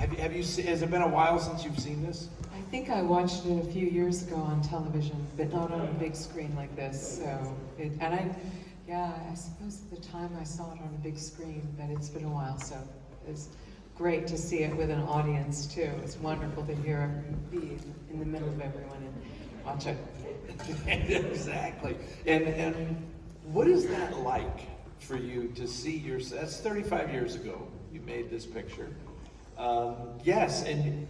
Have you seen, has it been a while since you've seen this? I think I watched it a few years ago on television, but not on a big screen like this. I suppose at the time I saw it on a big screen, but it's been a while, so it's great to see it with an audience too. It's wonderful to hear it be in the middle of everyone and watch it. Exactly. And what is that like for you to see yourself? That's 35 years ago you made this picture. Yes, and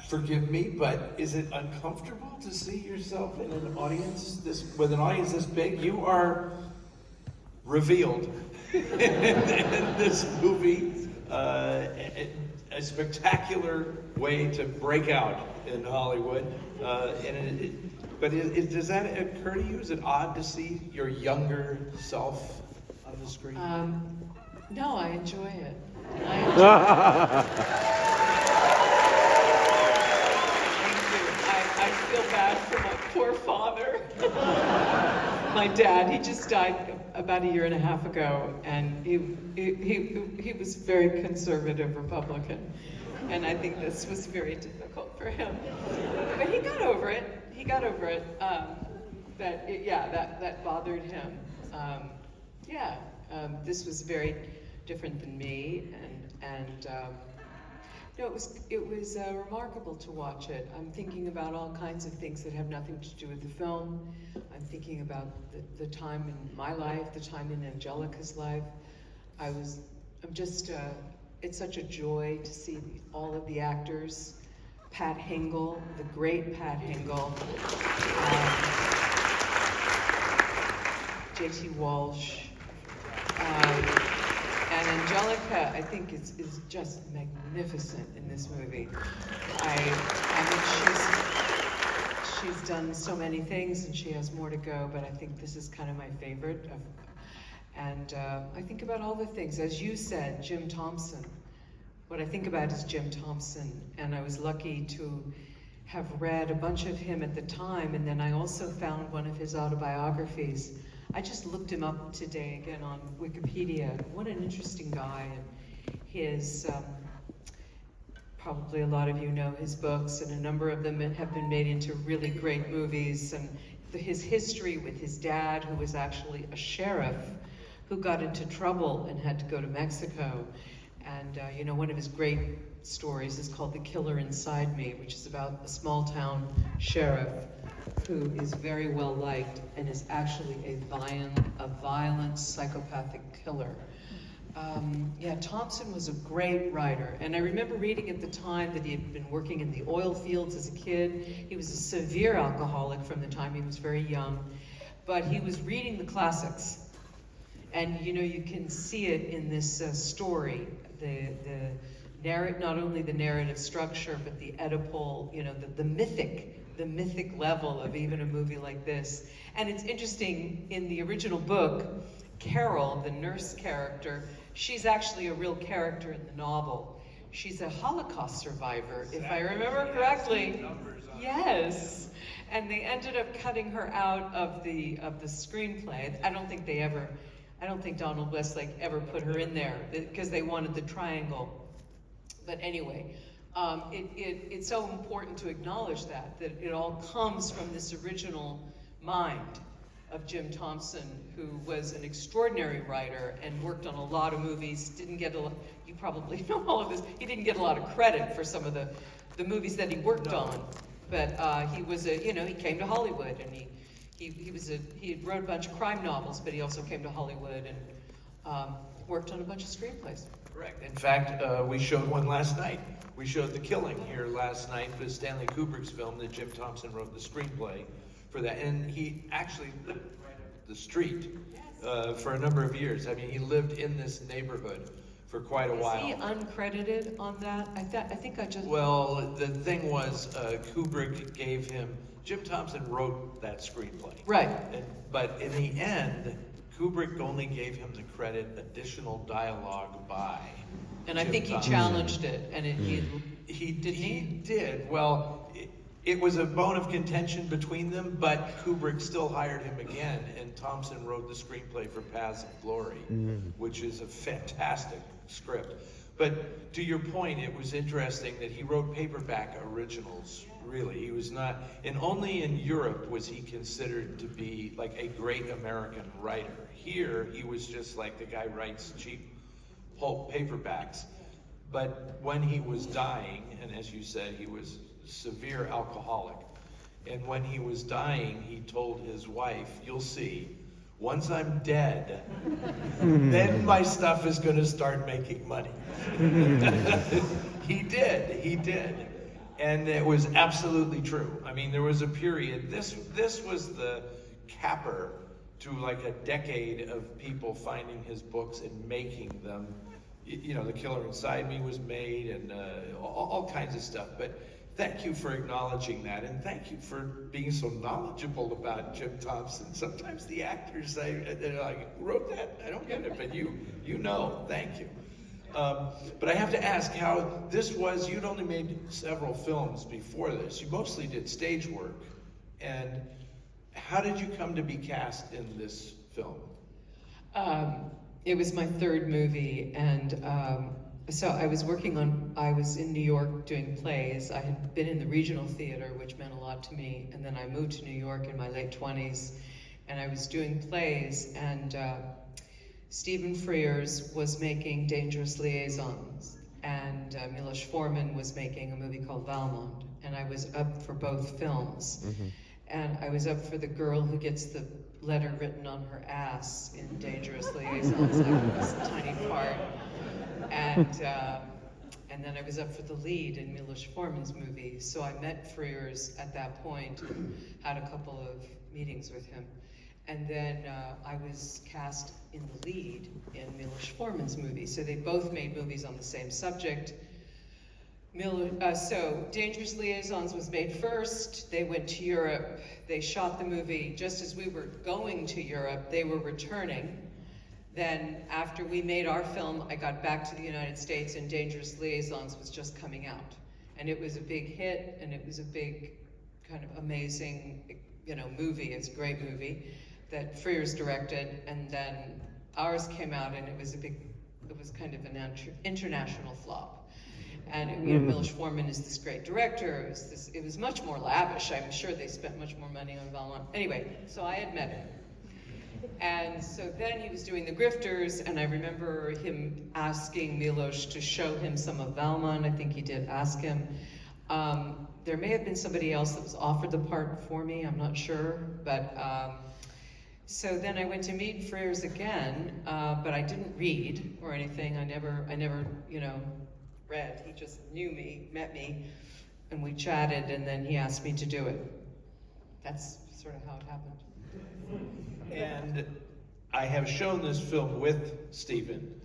forgive me, but is it uncomfortable to see yourself in an audience with an audience this big? You are revealed in this movie, a spectacular way to break out in Hollywood. Does that occur to you? Is it odd to see your younger self on the screen? No, I enjoy it. I feel bad for my poor father. My dad, he just died about a year and a half ago, and he was very conservative Republican, and I think this was very difficult for him. But he got over it. That bothered him. This was very different than me, it was remarkable to watch it. I'm thinking about all kinds of things that have nothing to do with the film. I'm thinking about the time in my life, the time in Angelica's life. It's such a joy to see all of the actors. Pat Hingle, the great Pat Hingle. J.T. Walsh. And Angelica, I think, is just magnificent in this movie. She's done so many things, and she has more to go, but I think this is kind of my favorite. I think about all the things. As you said, Jim Thompson. What I think about is Jim Thompson, and I was lucky to have read a bunch of him at the time, and then I also found one of his autobiographies. I just looked him up today again on Wikipedia. What an interesting guy. And his, probably a lot of you know his books, and a number of them have been made into really great movies. And his history with his dad, who was actually a sheriff, who got into trouble and had to go to Mexico. And one of his great stories is called The Killer Inside Me, which is about a small town sheriff who is very well liked and is actually a violent psychopathic killer. Thompson was a great writer, and I remember reading at the time that he had been working in the oil fields as a kid. He was a severe alcoholic from the time he was very young, but he was reading the classics. And you can see it in this story, not only the narrative structure, but the Oedipal, the mythic level of even a movie like this. And it's interesting, in the original book, Carol, the nurse character, she's actually a real character in the novel. She's a Holocaust survivor, if I remember correctly. Yes. And they ended up cutting her out of the screenplay. I don't think Donald Westlake ever put her in there because they wanted the triangle. But anyway, it's so important to acknowledge that it all comes from this original mind of Jim Thompson, who was an extraordinary writer and worked on a lot of movies. You probably know all of this. He didn't get a lot of credit for some of the movies that he worked on, but he came to Hollywood, and he wrote a bunch of crime novels, but he also came to Hollywood and worked on a bunch of screenplays. Correct. In fact, we showed one last night. We showed The Killing here last night, with Stanley Kubrick's film that Jim Thompson wrote the screenplay for that. And he actually lived right up the street for a number of years. I mean, he lived in this neighborhood for quite a while. Is he uncredited on that? I think I just... Well, the thing was, Kubrick gave him... Jim Thompson wrote that screenplay. Right. But in the end, Kubrick only gave him the credit additional dialogue by And I Jim think he Thompson. challenged it, and He did. Well, it was a bone of contention between them, but Kubrick still hired him again, and Thompson wrote the screenplay for Paths of Glory, which is a fantastic script. But to your point, it was interesting that he wrote paperback originals, really. He was not, and only in Europe was he considered to be like a great American writer. Here, he was just like the guy writes cheap pulp paperbacks. But when he was dying, and as you said, he was a severe alcoholic, and when he was dying, he told his wife, "You'll see, once I'm dead, then my stuff is going to start making money." He did. And it was absolutely true. I mean, there was a period, this was the capper to like a decade of people finding his books and making them. You know, The Killer Inside Me was made, and all kinds of stuff. But thank you for acknowledging that, and thank you for being so knowledgeable about Jim Thompson. Sometimes the actors, they're like, "Who wrote that? I don't get it," but you know, thank you. But I have to ask how this was. You'd only made several films before this. You mostly did stage work. And how did you come to be cast in this film? It was my third movie, and so I was in New York doing plays. I had been in the regional theater, which meant a lot to me, and then I moved to New York in my late 20s, and I was doing plays, and Stephen Frears was making Dangerous Liaisons, and Milos Forman was making a movie called Valmont, and I was up for both films. Mm-hmm. And I was up for the girl who gets the letter written on her ass in Dangerous Liaisons. I had this tiny part. And then I was up for the lead in Milos Forman's movie. So I met Frears at that point, had a couple of meetings with him. And then I was cast in the lead in Milos Forman's movie. So they both made movies on the same subject. So Dangerous Liaisons was made first. They went to Europe. They shot the movie just as we were going to Europe. They were returning. Then after we made our film, I got back to the United States, and Dangerous Liaisons was just coming out. And it was a big hit, and it was a big, kind of amazing, movie. It's a great movie that Frears directed. And then ours came out, and it was kind of an international flop. And Milos Forman is this great director. It was much more lavish. I'm sure they spent much more money on Valmont. Anyway, so I had met him. And so then he was doing the Grifters, and I remember him asking Milos to show him some of Valmont. I think he did ask him. There may have been somebody else that was offered the part for me. I'm not sure. But so then I went to meet Frears again, but I didn't read or anything. I never, read. He just knew me, met me, and we chatted, and then he asked me to do it. That's sort of how it happened. And I have shown this film with Stephen,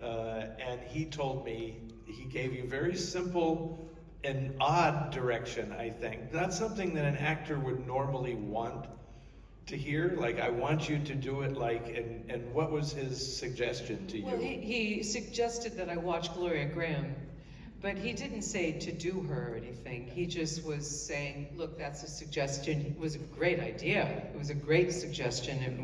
and he told me he gave you very simple and odd direction, I think. Not something that an actor would normally want to hear, like, I want you to do it like, and what was his suggestion to you? Well, he suggested that I watch Gloria Graham, but he didn't say to do her or anything. He just was saying, look, that's a suggestion. It was a great idea. It was a great suggestion. It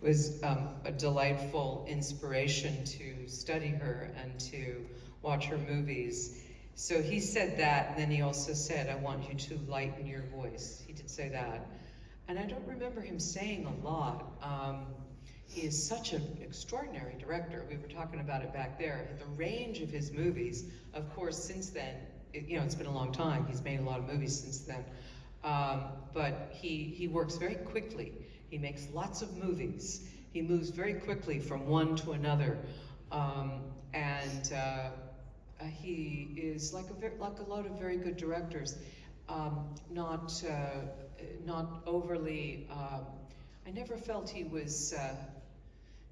was a delightful inspiration to study her and to watch her movies. So he said that, and then he also said, I want you to lighten your voice. He did say that. And I don't remember him saying a lot. He is such an extraordinary director. We were talking about it back there. The range of his movies, of course, since then, it's been a long time. He's made a lot of movies since then. But he works very quickly. He makes lots of movies. He moves very quickly from one to another. He is like a lot of very good directors. Not overly. I never felt he was.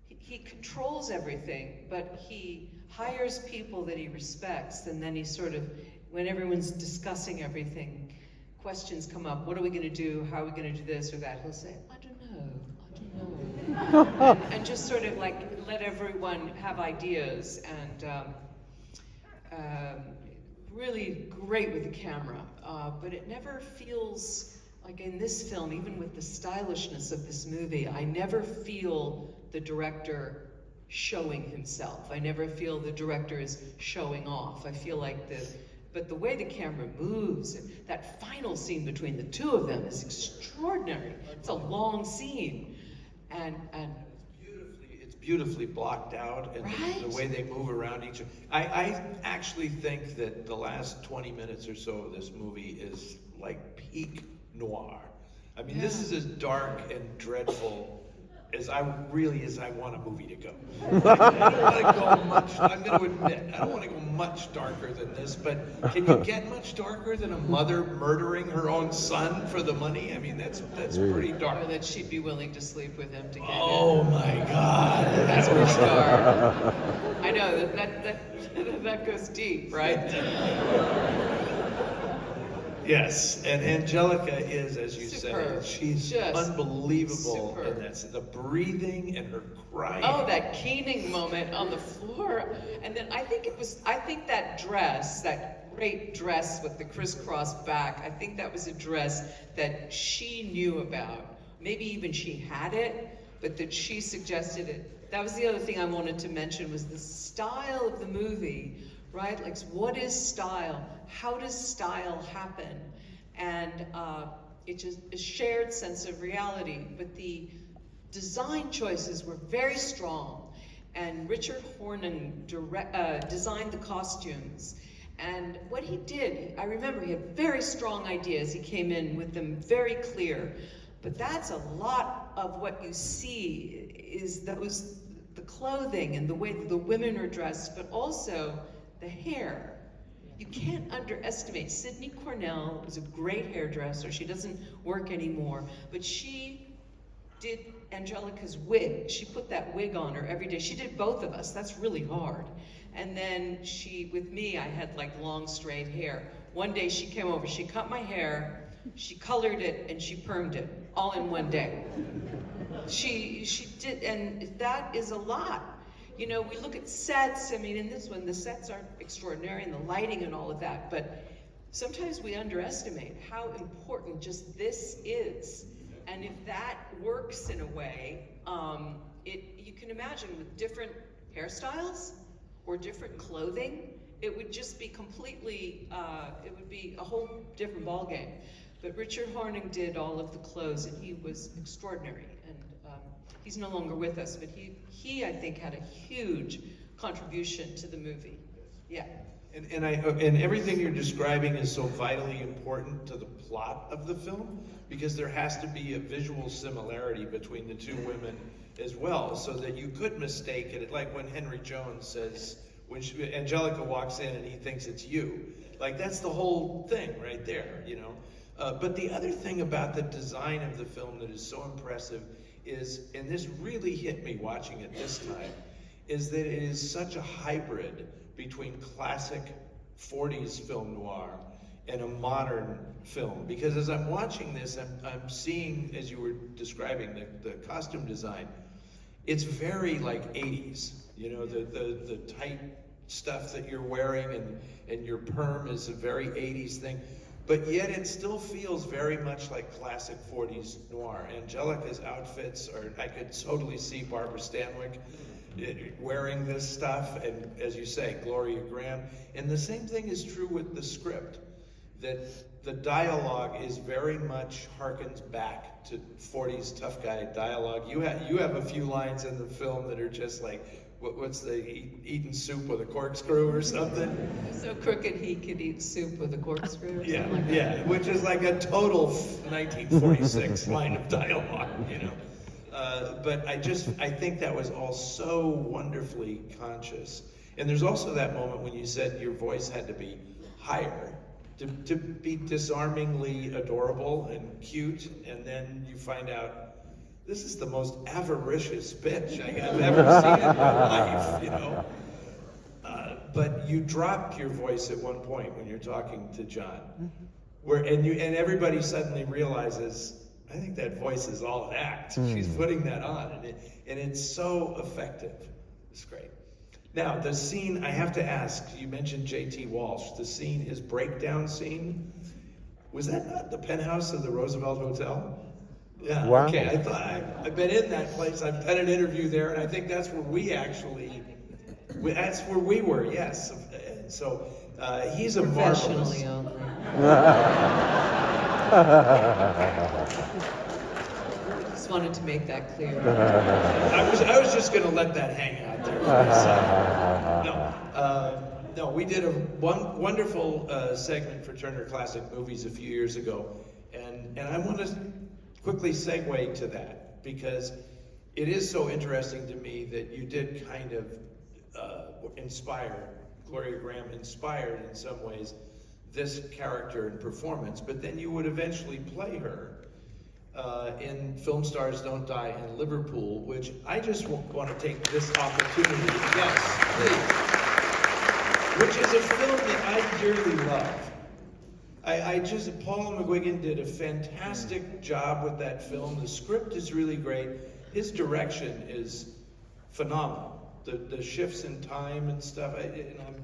He controls everything, but he hires people that he respects, and then he sort of, when everyone's discussing everything, questions come up. What are we going to do? How are we going to do this or that? He'll say, I don't know. and just sort of like let everyone have ideas, and really great with the camera. But it never feels like in this film, even with the stylishness of this movie, I never feel the director, showing himself. I never feel the director is showing off. I feel like but the way the camera moves, and that final scene between the two of them is extraordinary. It's a long scene, and it's beautifully blocked out, and right? the way they move around each other. I actually think that the last 20 minutes or so of this movie is like peak noir. I mean, this is as dark and dreadful as I want a movie to go. I don't want to go much, I'm going to admit, I don't want to go much darker than this, but can you get much darker than a mother murdering her own son for the money? I mean, that's pretty dark. Or that she'd be willing to sleep with him to get Oh in. my God. That's pretty dark. I know, that goes deep, right? Yes, and Angelica is, as you Superb. said, she's Just unbelievable superb. in that. The breathing and her crying. Oh, that keening moment on the floor. And then I think that dress, that great dress with the crisscross back, I think that was a dress that she knew about. Maybe even she had it, but that she suggested it. That was the other thing I wanted to mention, was the style of the movie, right? Like, what is style? How does style happen? And it's just a shared sense of reality. But the design choices were very strong. And Richard Horning designed the costumes. And what he did, I remember he had very strong ideas. He came in with them very clear. But that's a lot of what you see is the clothing and the way that the women are dressed, but also the hair. You can't underestimate. Sidney Cornell was a great hairdresser. She doesn't work anymore, but she did Angelica's wig. She put that wig on her every day. She did both of us. That's really hard. And then with me, I had like long straight hair. One day she came over, she cut my hair, she colored it, and she permed it, all in one day. She did, and that is a lot. You know, we look at sets, I mean, in this one, the sets are extraordinary and the lighting and all of that, but sometimes we underestimate how important just this is. And if that works in a way, you can imagine with different hairstyles or different clothing, it would just be completely, it would be a whole different ballgame. But Richard Horning did all of the clothes, and he was extraordinary. And he's no longer with us, but he I think had a huge contribution to the movie. Yeah. And everything you're describing is so vitally important to the plot of the film, because there has to be a visual similarity between the two women as well, so that you could mistake it. Like when Henry Jones says, when Angelica walks in and he thinks it's you. Like, that's the whole thing right there, you know. But the other thing about the design of the film that is so impressive is, and this really hit me watching it this time, is that it is such a hybrid between classic 40s film noir and a modern film. Because as I'm watching this, I'm seeing, as you were describing, the costume design, it's very like 80s. You know, the tight stuff that you're wearing and your perm is a very 80s thing. But yet it still feels very much like classic 40s noir. Angelica's outfits are, I could totally see Barbara Stanwyck wearing this stuff, and as you say, Gloria Graham. And the same thing is true with the script, that the dialogue is very much harkens back to 40s tough guy dialogue. You have a few lines in the film that are just like, what's the eating soup with a corkscrew or something? So crooked he could eat soup with a corkscrew or Yeah, something like that. yeah, which is like a total 1946 line of dialogue, you know. But I think that was all so wonderfully conscious. And there's also that moment when you said your voice had to be higher to be disarmingly adorable and cute, and then you find out this is the most avaricious bitch I've ever seen in my life, you know. But you dropped your voice at one point when you're talking to John, and everybody suddenly realizes, I think that voice is all an act. She's putting that on, and it's so effective. It's great. Now, the scene, I have to ask, you mentioned J.T. Walsh. The scene, his breakdown scene, was that not the penthouse of the Roosevelt Hotel? Yeah, Wow. okay, I thought, I've been in that place, I've done an interview there, and I think that's where that's where we were, yes. And so, he's a marvelous. Professionally only. Just wanted to make that clear. I was just gonna let that hang out there for a second. No, we did a wonderful segment for Turner Classic Movies a few years ago, and I want to quickly segue to that, because it is so interesting to me that you did kind of Gloria Graham inspired in some ways this character and performance, but then you would eventually play her in Film Stars Don't Die in Liverpool, which I just want to take this opportunity, yes, please, which is a film that I dearly love. Paul McGuigan did a fantastic job with that film. The script is really great. His direction is phenomenal. The shifts in time and stuff, and I'm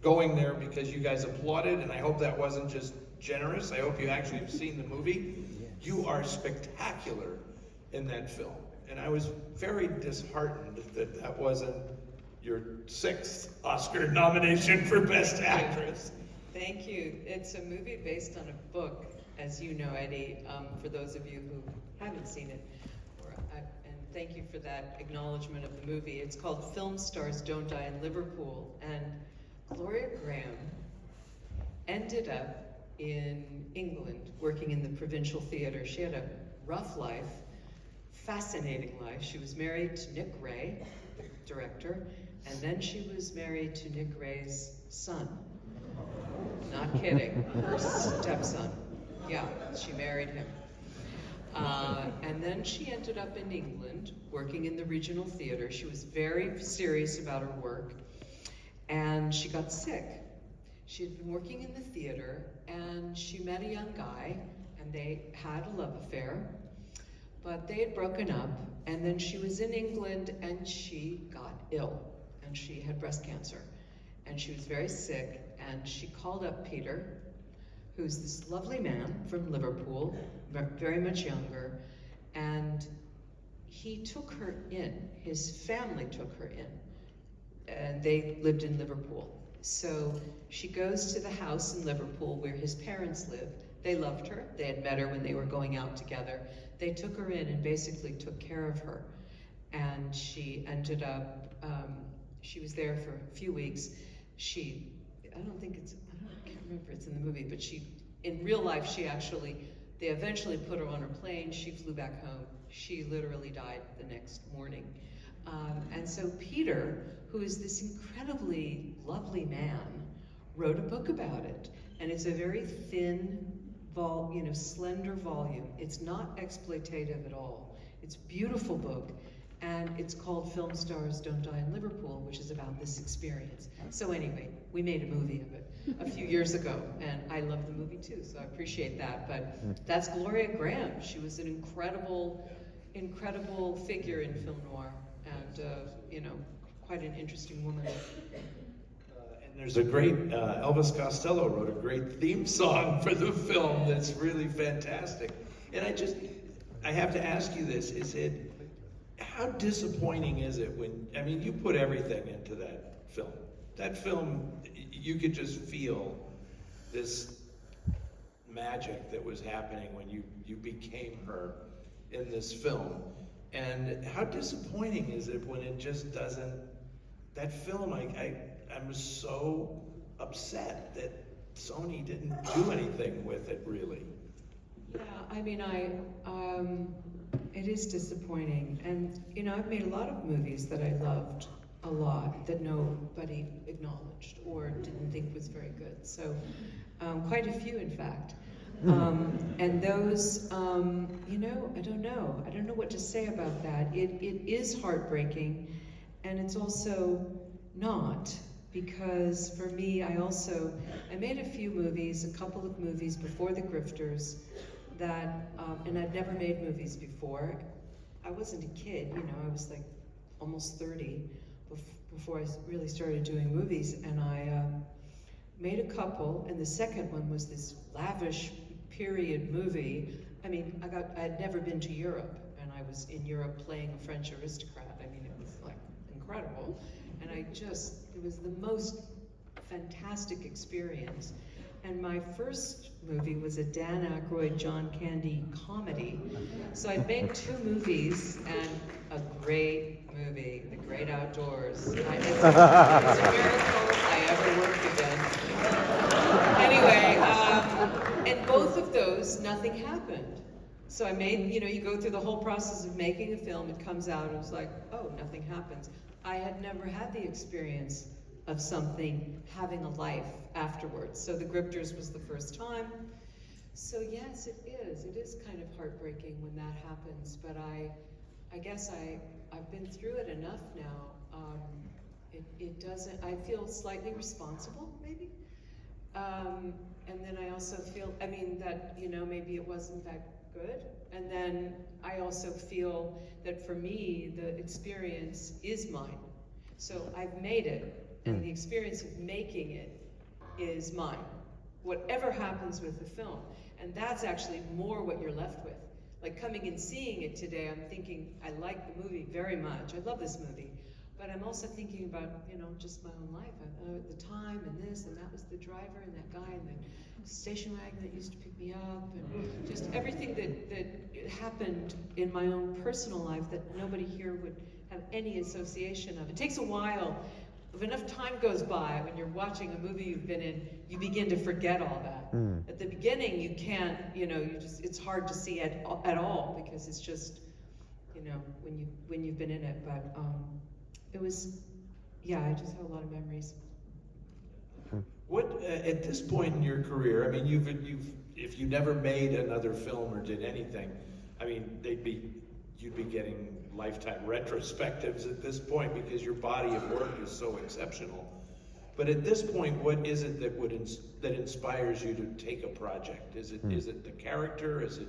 going there because you guys applauded, and I hope that wasn't just generous. I hope you actually have seen the movie. You are spectacular in that film. And I was very disheartened that that wasn't your 6th Oscar nomination for Best Actress. Thank you. It's a movie based on a book, as you know, Eddie, for those of you who haven't seen it. And thank you for that acknowledgement of the movie. It's called Film Stars Don't Die in Liverpool. And Gloria Graham ended up in England working in the provincial theater. She had a rough life, fascinating life. She was married to Nick Ray, the director, and then she was married to Nick Ray's son. Not kidding, her stepson. Yeah, she married him. And then she ended up in England working in the regional theater. She was very serious about her work, and she got sick. She had been working in the theater, and she met a young guy, and they had a love affair, but they had broken up, and then she was in England, and she got ill, and she had breast cancer, and she was very sick, and she called up Peter, who's this lovely man from Liverpool, very much younger, and he took her in. His family took her in, and they lived in Liverpool. So she goes to the house in Liverpool where his parents live. They loved her. They had met her when they were going out together. They took her in and basically took care of her. And she ended up, she was there for a few weeks. I can't remember if it's in the movie, but in real life, they eventually put her on a plane. She flew back home. She literally died the next morning. And so Peter, who is this incredibly lovely man, wrote a book about it. And it's a very thin, slender volume. It's not exploitative at all. It's a beautiful book. And it's called Film Stars Don't Die in Liverpool, which is about this experience. So anyway, we made a movie of it a few years ago, and I love the movie too, so I appreciate that. But that's Gloria Graham. She was an incredible figure in film noir, and quite an interesting woman. And there's a great, Elvis Costello wrote a great theme song for the film that's really fantastic. And I have to ask you this, how disappointing is it when, you put everything into that film. That film, you could just feel this magic that was happening when you became her in this film. And how disappointing is it when it just doesn't, that film, I'm so upset that Sony didn't do anything with it, really. Yeah, it is disappointing. And, I've made a lot of movies that I loved a lot that nobody acknowledged or didn't think was very good. So, quite a few, in fact. And those, I don't know. I don't know what to say about that. It is heartbreaking, and it's also not, because for me, I made a few movies, a couple of movies before the Grifters that, and I'd never made movies before. I wasn't a kid, I was like almost 30 before I really started doing movies, and I made a couple, and the second one was this lavish period movie I mean, I had never been to Europe, and I was in Europe playing a French aristocrat. I mean, it was like incredible. And it was the most fantastic experience. And my first movie was a Dan Aykroyd, John Candy comedy. So I'd made 2 movies and a great movie, The Great Outdoors. It's a miracle I ever worked again. Anyway, in both of those, nothing happened. So I made, you go through the whole process of making a film, it comes out, and it was like, oh, nothing happens. I had never had the experience of something having a life afterwards. So The Grifters was the first time. So yes, it is. It is kind of heartbreaking when that happens, but I guess I've been through it enough now. It doesn't, I feel slightly responsible, maybe. And then I also feel, that, maybe it wasn't that good. And then I also feel that for me, the experience is mine. So I've made it, and the experience of making it is mine. Whatever happens with the film. And that's actually more what you're left with. Like coming and seeing it today, I'm thinking, I like the movie very much. I love this movie. But I'm also thinking about, just my own life. The time and this, and that was the driver, and that guy, and the station wagon that used to pick me up, and just everything that happened in my own personal life that nobody here would have any association of. It takes a while. If enough time goes by when you're watching a movie you've been in, you begin to forget all that. At the beginning, you can't, it's hard to see at all, because it's just, when you've been in it. But it was, I just have a lot of memories. What at this point in your career? I mean, if you never made another film or did anything, I mean, you'd be getting lifetime retrospectives at this point, because your body of work is so exceptional. But at this point, what is it that inspires you to take a project? Is it the character? Is it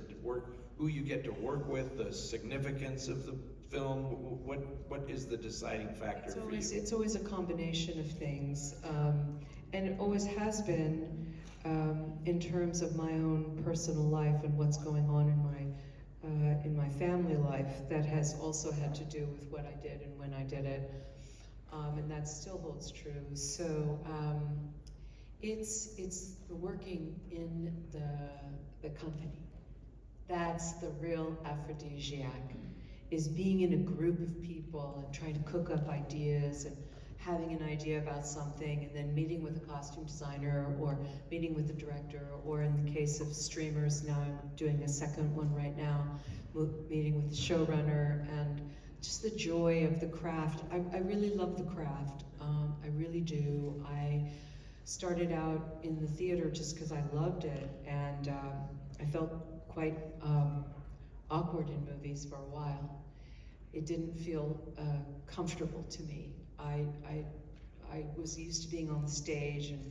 who you get to work with? The significance of the film? What is the deciding factor for you? It's always a combination of things, and it always has been in terms of my own personal life and what's going on in my family life. That has also had to do with what I did and when I did it, and that still holds true. So it's the working in the company. That's the real aphrodisiac, is being in a group of people and trying to cook up ideas and having an idea about something, and then meeting with a costume designer or meeting with the director, or in the case of streamers, now I'm doing a second one right now, meeting with the showrunner, and just the joy of the craft. I really love the craft. I really do. I started out in the theater just because I loved it, and I felt quite awkward in movies for a while. It didn't feel comfortable to me. I was used to being on the stage and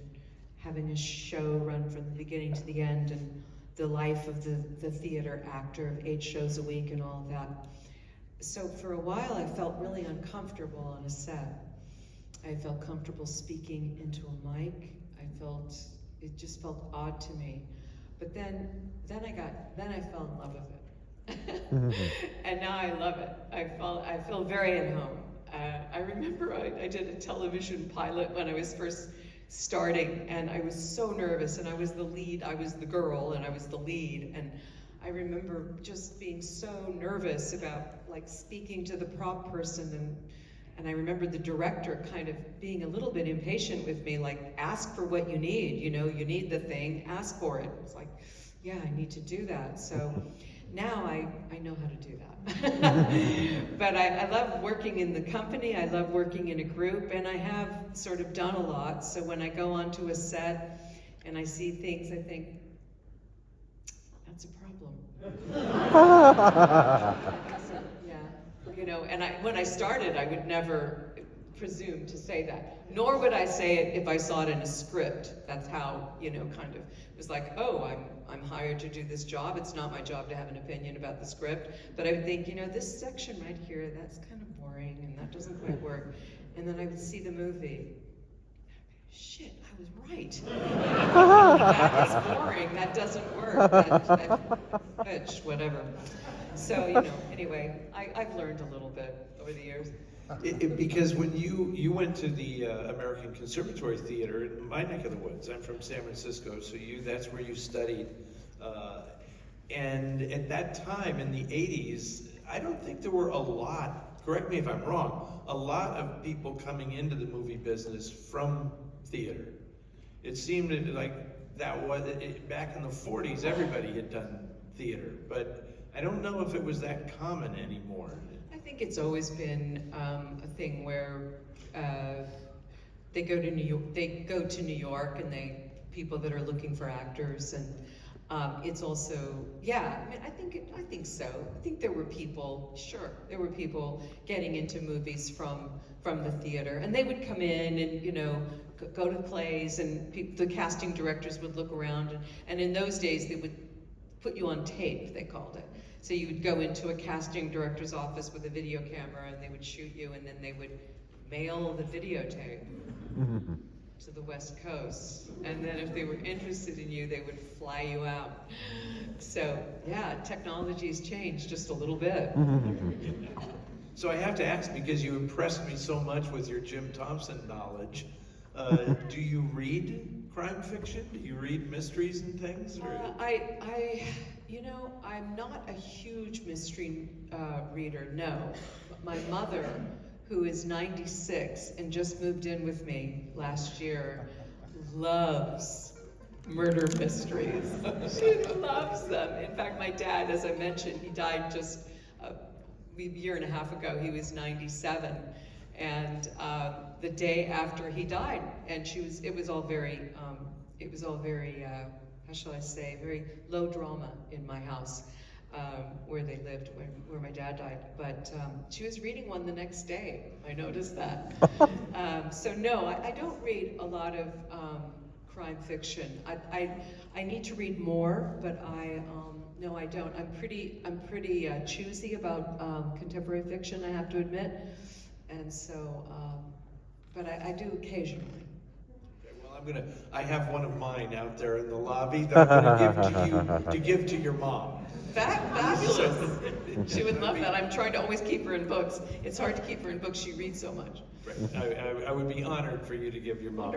having a show run from the beginning to the end, and the life of the theater actor of 8 shows a week and all of that. So for a while I felt really uncomfortable on a set. I felt comfortable speaking into a mic. It just felt odd to me. But then I fell in love with it. And now I love it. I feel very at home. I remember I did a television pilot when I was first starting, and I was so nervous, and I was the lead, I was the girl, and I was the lead, and I remember just being so nervous about like speaking to the prop person, and I remember the director kind of being a little bit impatient with me, like, ask for what you need, you need the thing, ask for it. It's like, yeah, I need to do that. So now I know how to do that. But I love working in the company, I love working in a group, and I have sort of done a lot. So when I go onto a set and I see things, I think, that's a problem. And when I started, I would never presume to say that. Nor would I say it if I saw it in a script. That's how, kind of, it was like, oh, I'm hired to do this job. It's not my job to have an opinion about the script. But I would think, this section right here, that's kind of boring, and that doesn't quite work. And then I would see the movie. Shit, I was right. That is boring. That doesn't work. Bitch, whatever. So, anyway, I've learned a little bit over the years. Because when you went to the American Conservatory Theater in my neck of the woods, I'm from San Francisco, so that's where you studied. And at that time in the 80s, I don't think there were a lot, correct me if I'm wrong, a lot of people coming into the movie business from theater. It seemed like that was, back in the 40s, everybody had done theater, but I don't know if it was that common anymore. I think it's always been a thing where they go to New York, and people that are looking for actors, and it's also, I think so. I think there were people getting into movies from the theater, and they would come in and go to plays, and the casting directors would look around, and in those days they would put you on tape, they called it. So you would go into a casting director's office with a video camera, and they would shoot you, and then they would mail the videotape to the West Coast. And then if they were interested in you, they would fly you out. So yeah, technology's changed just a little bit. So I have to ask, because you impressed me so much with your Jim Thompson knowledge, do you read crime fiction? Do you read mysteries and things? Or? I'm not a huge mystery reader, no. My mother, who is 96 and just moved in with me last year, loves murder mysteries. She loves them. In fact, my dad, as I mentioned, he died just a year and a half ago. He was 97. And the day after he died, and it was all very, how shall I say, very low drama in my house where they lived, where my dad died. But she was reading one the next day. I noticed that. So no, I don't read a lot of crime fiction. I need to read more, but no, I don't. I'm pretty choosy about contemporary fiction, I have to admit. And so, but I do occasionally. Okay, well, I have one of mine out there in the lobby that I'm going to give to your mom. Fabulous. She would love that. I'm trying to always keep her in books. It's hard to keep her in books. She reads so much. Right. I would be honored for you to give your mom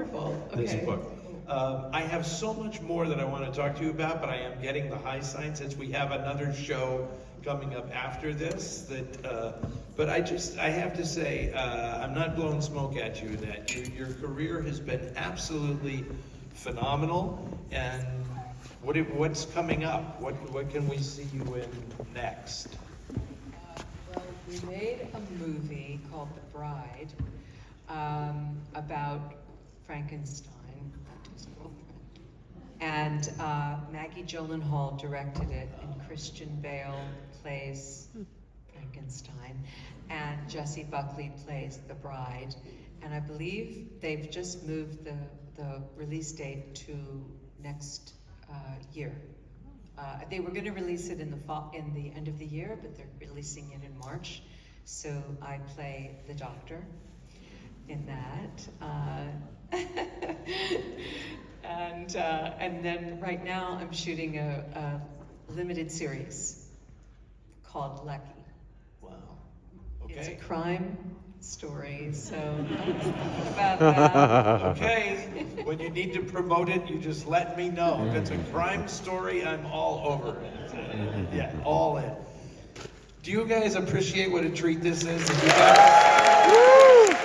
this Okay. book. I have so much more that I want to talk to you about, but I am getting the high sign since we have another show coming up after this. But I have to say, I'm not blowing smoke at you, Annette. Your career has been absolutely phenomenal, and what's coming up? What can we see you in next? Well, we made a movie called The Bride about Frankenstein, his girlfriend. And Maggie Gyllenhaal directed it, and Christian Bale plays Frankenstein, and Jessie Buckley plays the bride. And I believe they've just moved the release date to next year. They were going to release it in the end of the year, but they're releasing it in March. So I play the doctor in that. And then right now I'm shooting a limited series called Lucky. Wow. Okay. It's a crime story, so think about that. Okay, when you need to promote it, you just let me know. If it's a crime story, I'm all over it. Yeah, all in. Do you guys appreciate what a treat this is?